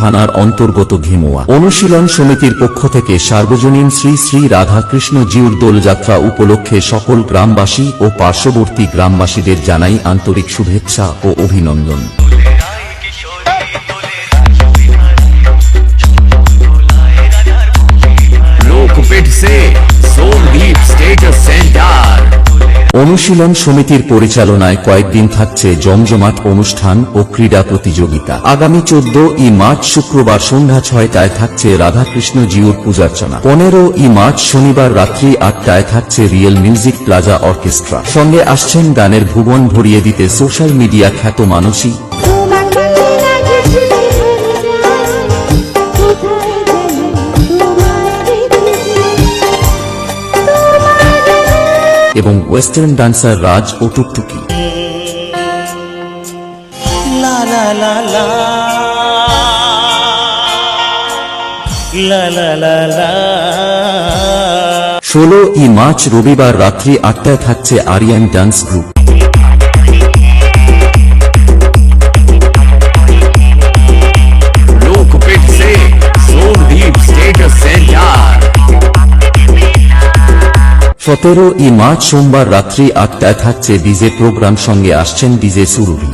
থানার অন্তর্গত ঘিমোয়া অনুশীলন সমিতির পক্ষ থেকে সার্বজনীন শ্রী শ্রী রাধাকৃষ্ণ জিউর দোলযাত্রা উপলক্ষে সকল গ্রামবাসী ও পার্শ্ববর্তী গ্রামবাসীদের জানাই আন্তরিক শুভেচ্ছা ও অভিনন্দন। অনুশীলন সমিতির পরিচালনায় কয়েকদিন থাকছে জমজমাট অনুষ্ঠান ও ক্রীড়া প্রতিযোগিতা। আগামী 14 মার্চ শুক্রবার সন্ধ্যা 6টায় থাকছে রাধাকৃষ্ণ জিউর পূজার্চনা। 15 মার্চ শনিবার রাত্রি 8টায় থাকছে রিয়েল মিউজিক প্লাজা অর্কেস্ট্রা। সঙ্গে আসছেন গানের ভুবন ভরিয়ে দিতে সোশ্যাল মিডিয়া খ্যাত মানসী এবং ওয়েস্টার্ন ডান্সার রাজ ও টুকটুকি। লা লা লা লা লা লা লা লা। 16 মার্চ রবিবার রাত্রি 8টায় থাকছে আরিয়ান ডান্স গ্রুপ। লোকপীঠ সে সোমদীপ স্টেটাস সেন্টার। 17 মার্চ সোমবার রাত্রি 8টায় থাকছে ডিজে প্রোগ্রাম। সঙ্গে আসছেন ডিজে সুরভি।